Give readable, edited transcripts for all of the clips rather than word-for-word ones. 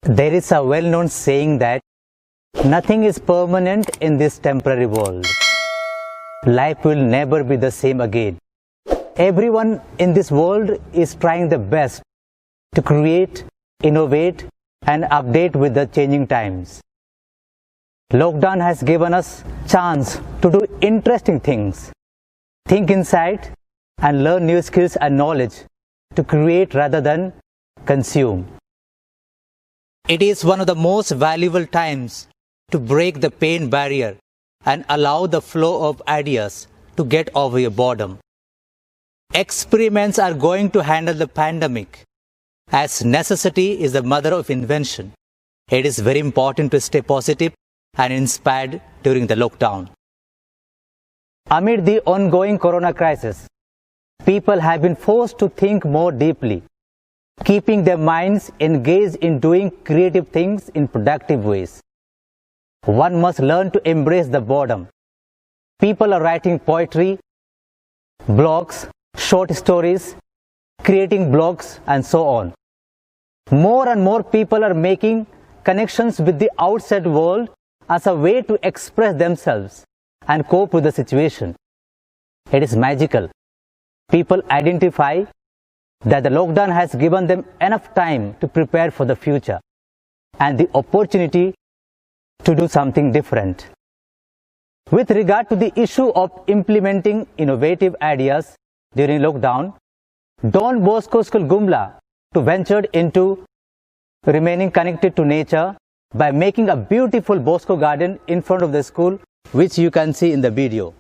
There is a well-known saying that nothing is permanent in this temporary world. Life will never be the same again. Everyone in this world is trying their best to create, innovate, and update with the changing times. Lockdown has given us chance to do interesting things, think inside, and learn new skills and knowledge to create rather than consume. It is one of the most valuable times to break the pain barrier and allow the flow of ideas to get over your boredom. Experiments are going to handle the pandemic, as necessity is the mother of invention. It is very important to stay positive and inspired during the lockdown. Amid the ongoing corona crisis, people have been forced to think more deeply, keeping their minds engaged in doing creative things in productive ways. One must learn to embrace the boredom. People are writing poetry, blogs, short stories, creating blogs, and so on. More and more people are making connections with the outside world as a way to express themselves and cope with the situation. It is magical. People identify that the lockdown has given them enough time to prepare for the future and the opportunity to do something different. With regard to the issue of implementing innovative ideas during lockdown, Don Bosco School Gumla ventured into remaining connected to nature by making a beautiful Bosco garden in front of the school, which you can see in the video.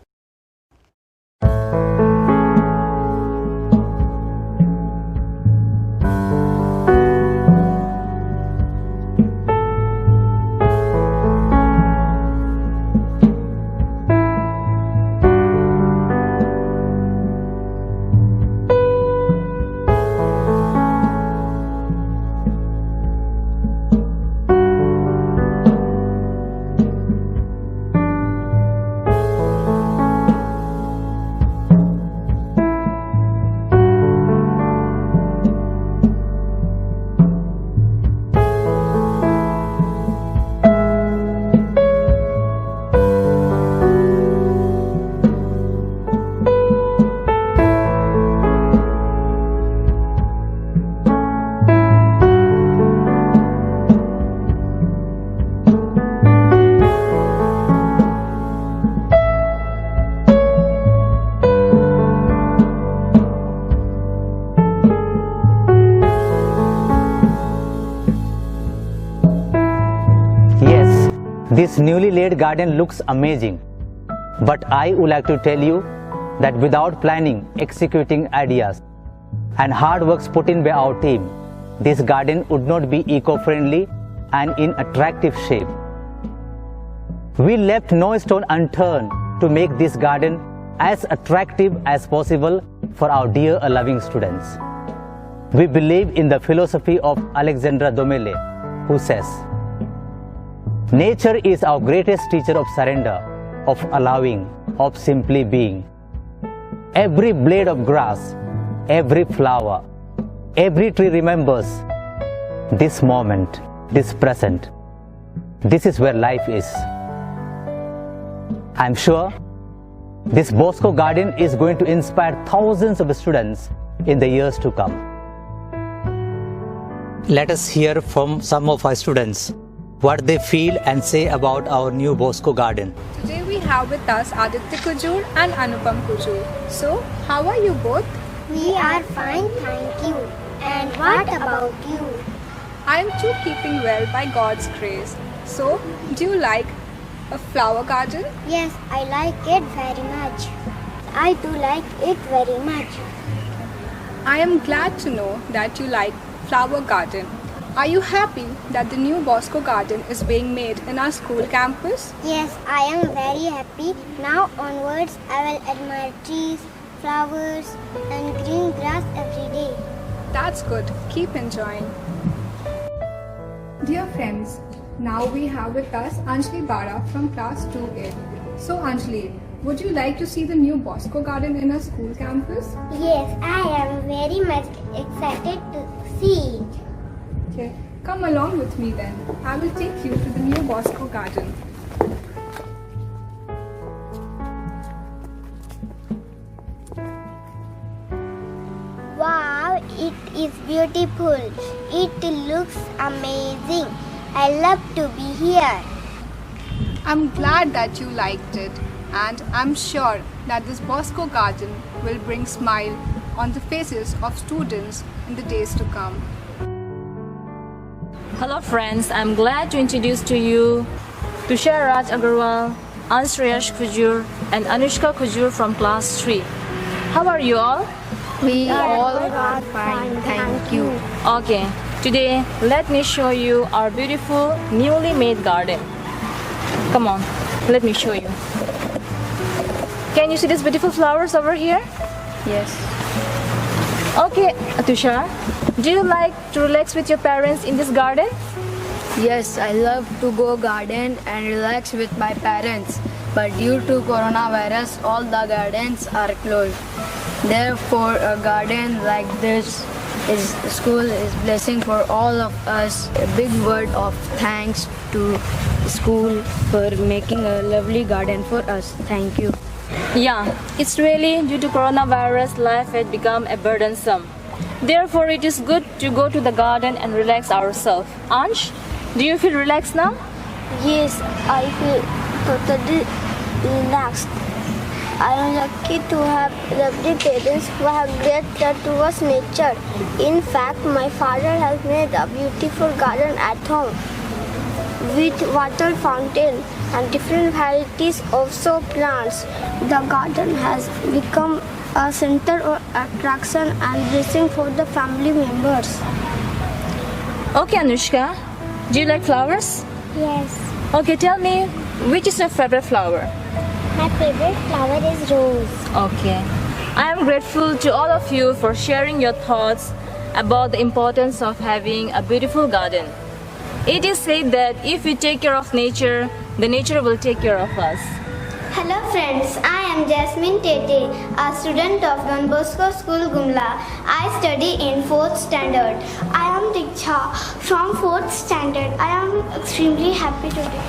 This newly laid garden looks amazing, but I would like to tell you that without planning, executing ideas, and hard work put in by our team, this garden would not be eco-friendly and in attractive shape. We left no stone unturned to make this garden as attractive as possible for our dear loving students. We believe in the philosophy of Alexandra Domele, who says, "Nature is our greatest teacher of surrender, of allowing, of simply being. Every blade of grass, every flower, every tree remembers this moment, this present. This is where life is." I'm sure this Bosco garden is going to inspire thousands of students in the years to come. Let us hear from some of our students what they feel and say about our new Bosco garden. Today we have with us Aditya Kujur and Anupam Kujur. So, how are you both? We are fine, thank you. And what about you? I am too keeping well by God's grace. So, do you like a flower garden? Yes, I like it very much. I do like it very much. I am glad to know that you like flower garden. Are you happy that the new Bosco garden is being made in our school campus? Yes, I am very happy. Now onwards, I will admire trees, flowers, and green grass every day. That's good. Keep enjoying. Dear friends, now we have with us Anjali Bara from class 2A. So Anjali, would you like to see the new Bosco garden in our school campus? Yes, I am very much excited to see it. Okay. Come along with me then. I will take you to the new Bosco garden. Wow, it is beautiful. It looks amazing. I love to be here. I'm glad that you liked it, and I'm sure that this Bosco garden will bring smile on the faces of students in the days to come. Hello friends, I'm glad to introduce to you Tushar Raj Agarwal, Ansriyash Kujur and Anushka Kujur from class 3. How are you all? We all are fine, thank you. Okay, today let me show you our beautiful newly made garden. Come on, let me show you. Can you see these beautiful flowers over here? Yes. Okay, Tushar, do you like to relax with your parents in this garden? Yes, I love to go garden and relax with my parents. But due to coronavirus, all the gardens are closed. Therefore, a garden like this school is blessing for all of us. A big word of thanks to school for making a lovely garden for us. Thank you. Yeah, it's really due to coronavirus life had become a burdensome. Therefore, it is good to go to the garden and relax ourselves. Ansh, do you feel relaxed now? Yes, I feel totally relaxed. I am lucky to have lovely parents who have great care towards nature. In fact, my father has made a beautiful garden at home with water fountain and different varieties of show plants. The garden has become a center of attraction and blessing for the family members. Okay, Anushka, do you like flowers? Yes, Okay, tell me, which is your favorite flower? my favorite flower is rose. Okay. I am grateful to all of you for sharing your thoughts about the importance of having a beautiful garden. It is said that if we take care of nature, the nature will take care of us. Hello friends, I am Jasmine Tete, a student of Don Bosco School Gumla. I study in 4th standard. I am Diksha from 4th standard. I am extremely happy today.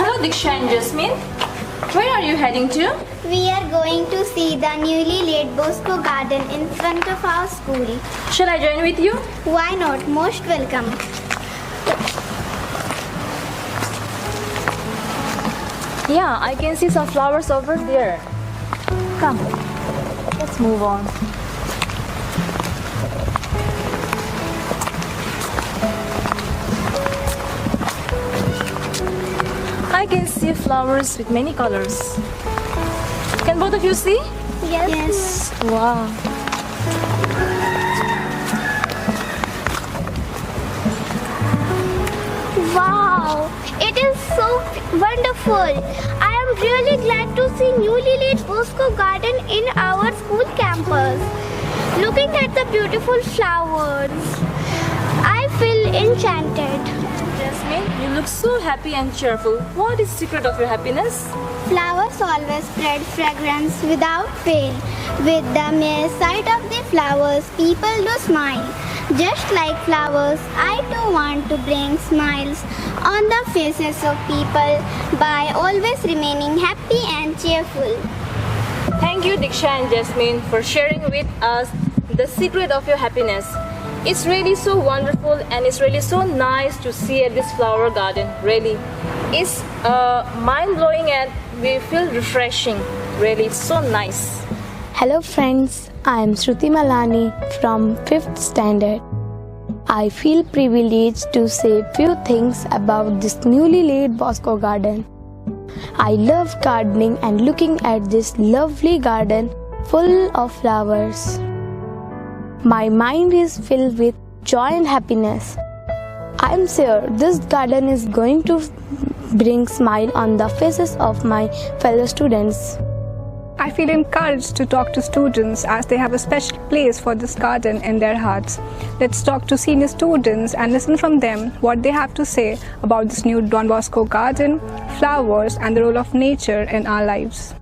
Hello Diksha and Jasmine. Where are you heading to? We are going to see the newly laid Bosco garden in front of our school. Shall I join with you? Why not? Most welcome. Yeah, I can see some flowers over there. Come, let's move on. I can see flowers with many colors. Can both of you see? Yes. Wow. Wow, it is so wonderful. I am really glad to see newly laid Bosco garden in our school campus. Looking at the beautiful flowers, I feel enchanted. Jasmine, you look so happy and cheerful. What is the secret of your happiness? Flowers always spread fragrance without fail. With the mere sight of the flowers, people do smile. Just like flowers, I too want to bring smiles on the faces of people by always remaining happy and cheerful. Thank you, Diksha and Jasmine, for sharing with us the secret of your happiness. It's really so wonderful and it's really so nice to see at this flower garden. Really, it's mind-blowing and we feel refreshing. Really, it's so nice. Hello friends, I am Shruti Malani from 5th standard. I feel privileged to say few things about this newly laid Bosco garden. I love gardening and looking at this lovely garden full of flowers. My mind is filled with joy and happiness. I am sure this garden is going to bring smile on the faces of my fellow students. I feel encouraged to talk to students as they have a special place for this garden in their hearts. Let's talk to senior students and listen from them what they have to say about this new Don Bosco garden, flowers and the role of nature in our lives.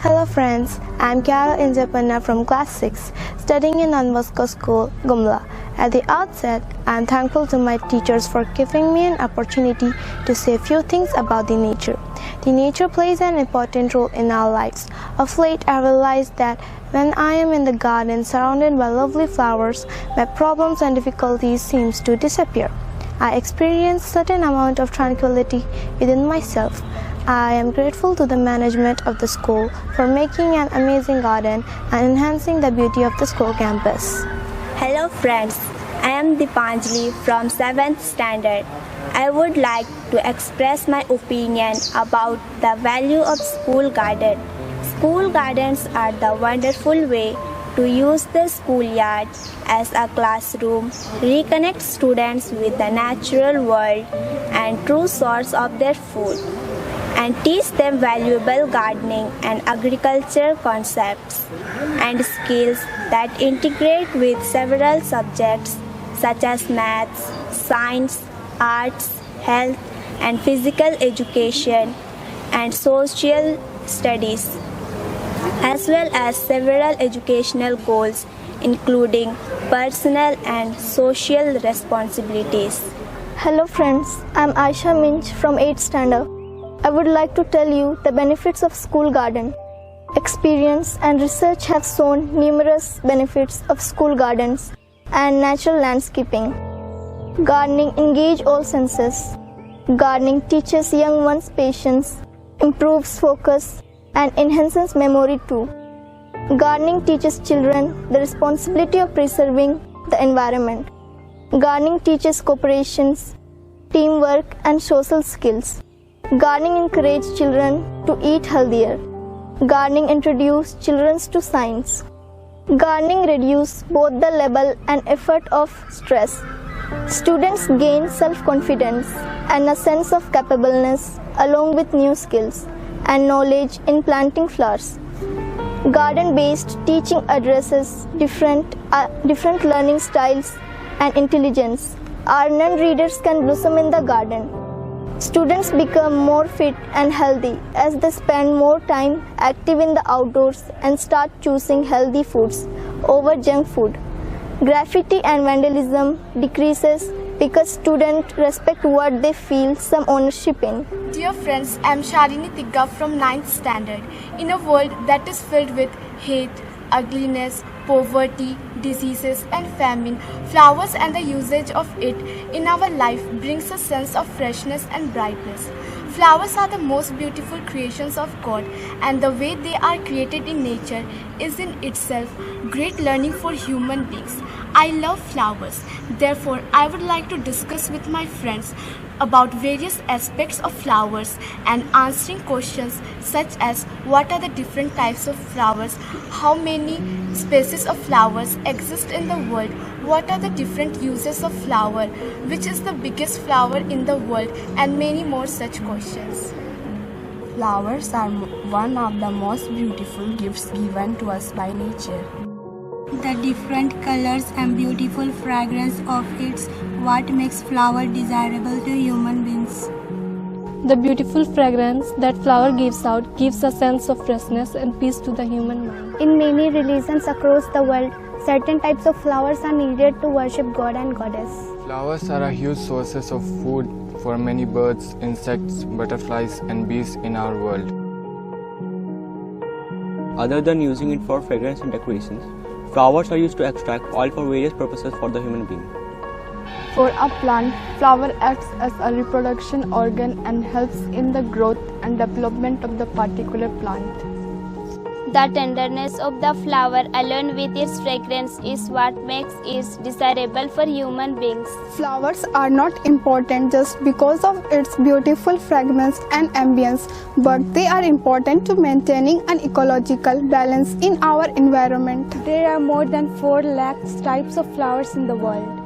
Hello friends, I am Chiara Injapanna from class 6, studying in Bosco school, Gumla. At the outset, I am thankful to my teachers for giving me an opportunity to say a few things about the nature. The nature plays an important role in our lives. Of late, I realized that when I am in the garden surrounded by lovely flowers, my problems and difficulties seem to disappear. I experience a certain amount of tranquility within myself. I am grateful to the management of the school for making an amazing garden and enhancing the beauty of the school campus. Hello friends, I am Dipanjali from 7th standard. I would like to express my opinion about the value of school garden. School gardens are the wonderful way to use the schoolyard as a classroom, reconnect students with the natural world and true source of their food, and teach them valuable gardening and agriculture concepts and skills that integrate with several subjects such as maths, science, arts, health and physical education and social studies, as well as several educational goals including personal and social responsibilities. Hello friends, I am Aisha Minch from 8th standard. I would like to tell you the benefits of school garden. Experience and research have shown numerous benefits of school gardens and natural landscaping. Gardening engages all senses. Gardening teaches young ones patience, improves focus, and enhances memory too. Gardening teaches children the responsibility of preserving the environment. Gardening teaches cooperation, teamwork, and social skills. Gardening encourages children to eat healthier. Gardening introduces children to science. Gardening reduces both the level and effort of stress. Students gain self-confidence and a sense of capableness along with new skills and knowledge in planting flowers. Garden-based teaching addresses different learning styles and intelligence. Our non-readers can blossom in the garden. Students become more fit and healthy as they spend more time active in the outdoors and start choosing healthy foods over junk food. Graffiti and vandalism decreases because students respect what they feel some ownership in. Dear friends, I am Sharini Tigga from 9th standard. In a world that is filled with hate, ugliness, poverty, diseases and famine, flowers and the usage of it in our life brings a sense of freshness and brightness. Flowers are the most beautiful creations of God, and the way they are created in nature is in itself great learning for human beings. I love flowers. Therefore, I would like to discuss with my friends about various aspects of flowers and answering questions such as what are the different types of flowers, how many species of flowers exist in the world, what are the different uses of flower, which is the biggest flower in the world, and many more such questions. Flowers are one of the most beautiful gifts given to us by nature. The different colors and beautiful fragrance of it's what makes flower desirable to human beings. The beautiful fragrance that flower gives out gives a sense of freshness and peace to the human mind. In many religions across the world, certain types of flowers are needed to worship God and Goddess. Flowers are a huge sources of food for many birds, insects, butterflies and bees in our world. Other than using it for fragrance and decorations, flowers are used to extract oil for various purposes for the human being. For a plant, flower acts as a reproduction organ and helps in the growth and development of the particular plant. The tenderness of the flower alone with its fragrance is what makes it desirable for human beings. Flowers are not important just because of its beautiful fragrance and ambience, but they are important to maintaining an ecological balance in our environment. There are more than 4 lakh types of flowers in the world.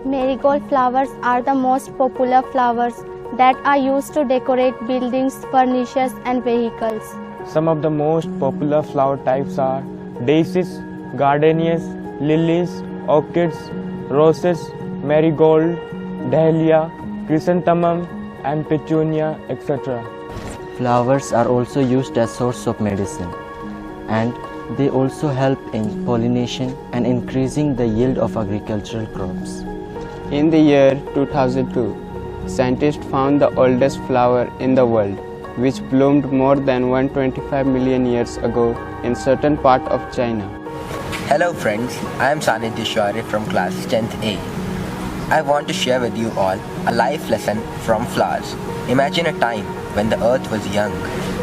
Marigold flowers are the most popular flowers that are used to decorate buildings, furniture and vehicles. Some of the most popular flower types are daisies, gardenias, lilies, orchids, roses, marigold, dahlia, chrysanthemum and petunia, etc. Flowers are also used as source of medicine, and they also help in pollination and increasing the yield of agricultural crops. In the year 2002, scientists found the oldest flower in the world, which bloomed more than 125 million years ago in certain part of China. Hello friends, I am Sanidhya Shaurya from class 10th A. I want to share with you all a life lesson from flowers. Imagine a time when the earth was young,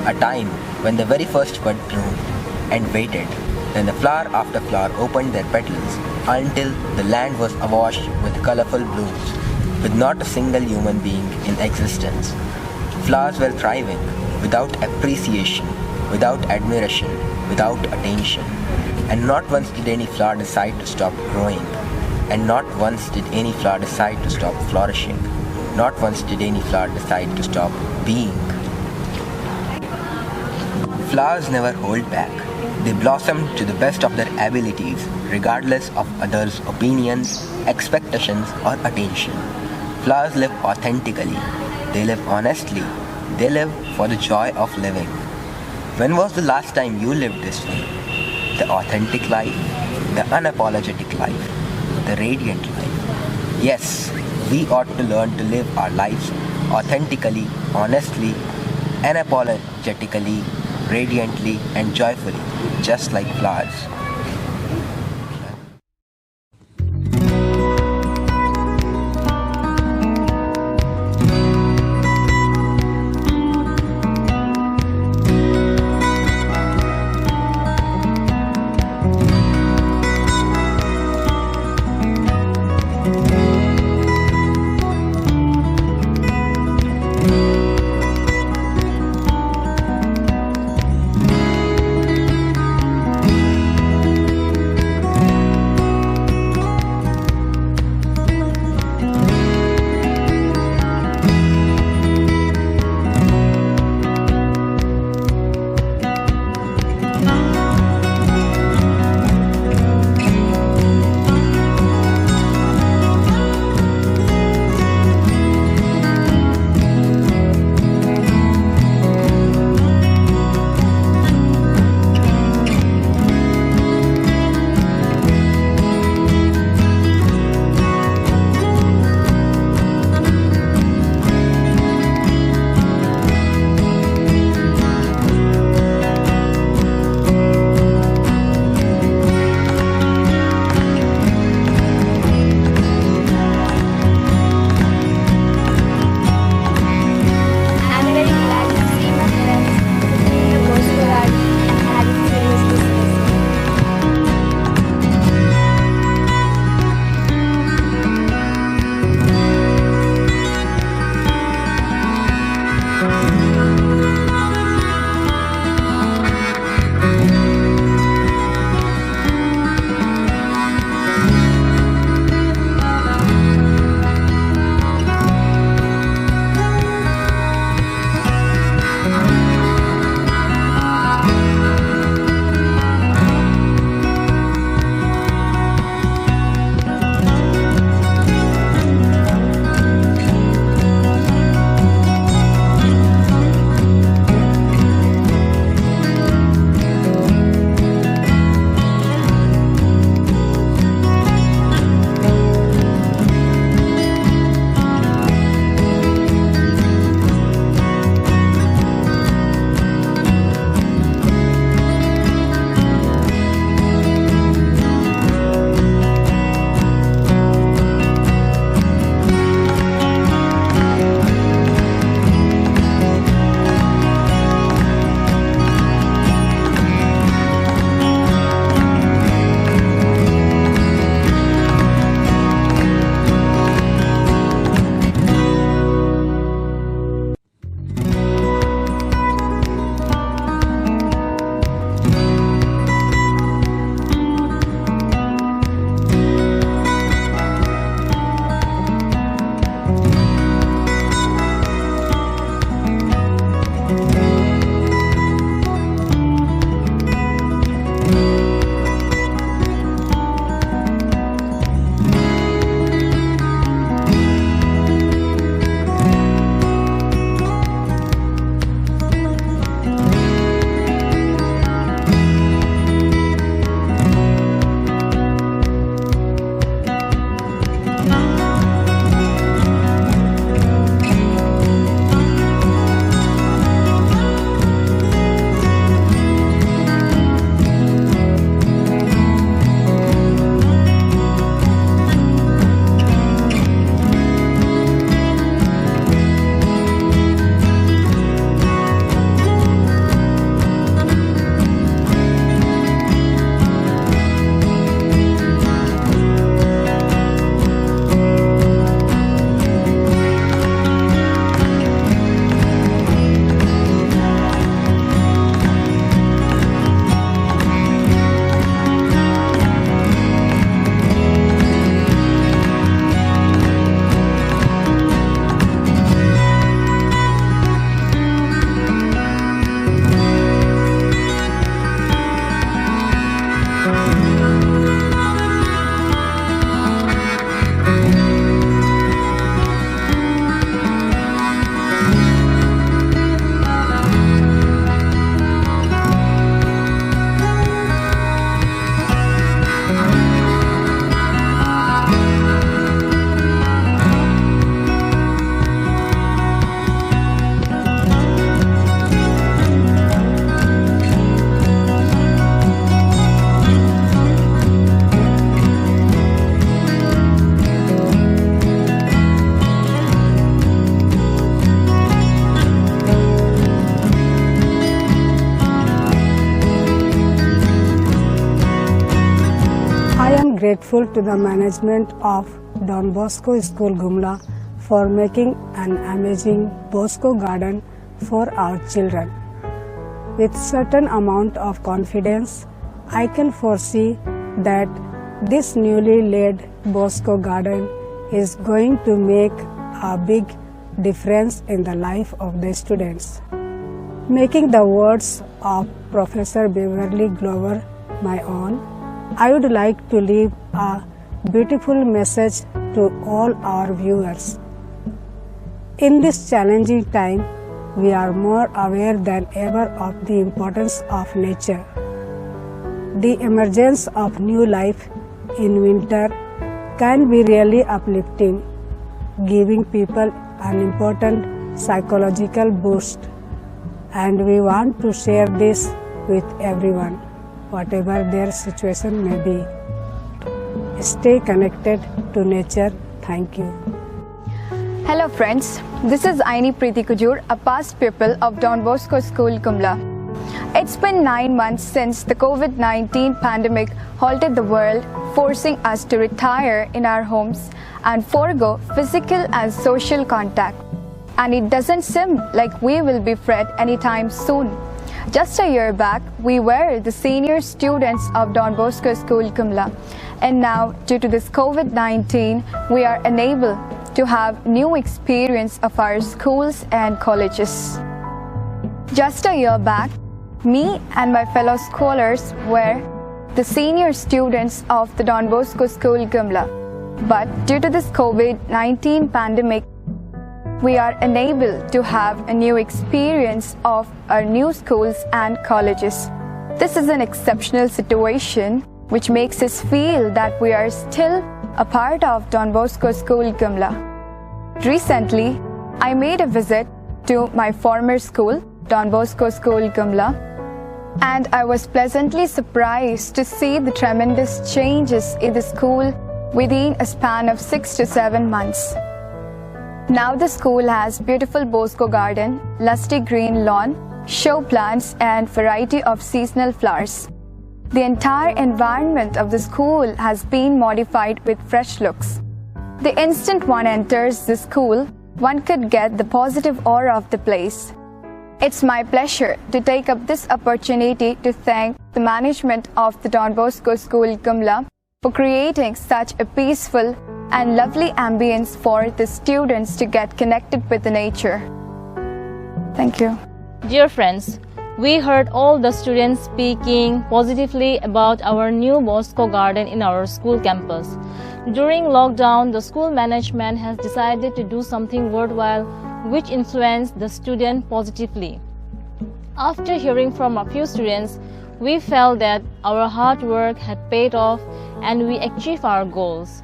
a time when the very first bud bloomed and waited. Then the flower after flower opened their petals until the land was awash with colorful blooms, with not a single human being in existence. Flowers were thriving without appreciation, without admiration, without attention. And not once did any flower decide to stop growing. And not once did any flower decide to stop flourishing. Not once did any flower decide to stop being. Flowers never hold back. They blossom to the best of their abilities, regardless of others' opinions, expectations, or attention. Flowers live authentically. They live honestly. They live for the joy of living. When was the last time you lived this way? The authentic life, the unapologetic life, the radiant life. Yes, we ought to learn to live our lives authentically, honestly, unapologetically, radiantly, and joyfully, just like flowers. grateful to the management of Don Bosco School Gumla for making an amazing Bosco garden for our children. With certain amount of confidence, I can foresee that this newly laid Bosco garden is going to make a big difference in the life of the students. Making the words of Professor Beverly Glover my own, I would like to leave a beautiful message to all our viewers. In this challenging time, we are more aware than ever of the importance of nature. The emergence of new life in winter can be really uplifting, giving people an important psychological boost, and we want to share this with everyone, whatever their situation may be. Stay connected to nature. Thank you. Hello friends, this is Aini Preeti Kujur, a past pupil of Don Bosco School, Gumla. It's been 9 months since the COVID-19 pandemic halted the world, forcing us to retire in our homes and forego physical and social contact. And it doesn't seem like we will be freed anytime soon. Just a year back, we were the senior students of Don Bosco School, Gumla. And now, due to this COVID-19, we are unable to have new experience of our schools and colleges. Just a year back, me and my fellow scholars were the senior students of the Don Bosco School, Gumla. But due to this COVID-19 pandemic, we are unable to have a new experience of our new schools and colleges. This is an exceptional situation which makes us feel that we are still a part of Don Bosco School, Gumla. Recently, I made a visit to my former school, Don Bosco School, Gumla, and I was pleasantly surprised to see the tremendous changes in the school within a span of 6 to 7 months. Now the school has beautiful Bosco garden, lusty green lawn, show plants and variety of seasonal flowers. The entire environment of the school has been modified with fresh looks. The instant one enters the school, one could get the positive aura of the place. It's my pleasure to take up this opportunity to thank the management of the Don Bosco School, Gumla, for creating such a peaceful and lovely ambience for the students to get connected with the nature. Thank you. Dear friends, we heard all the students speaking positively about our new Bosco garden in our school campus. During lockdown, the school management has decided to do something worthwhile which influenced the students positively. After hearing from a few students, we felt that our hard work had paid off and we achieved our goals.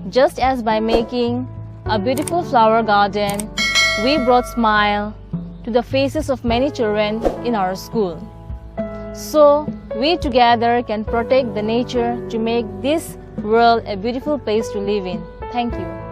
Just as by making a beautiful flower garden, we brought smile to the faces of many children in our school. So, we together can protect the nature to make this world a beautiful place to live in. Thank you.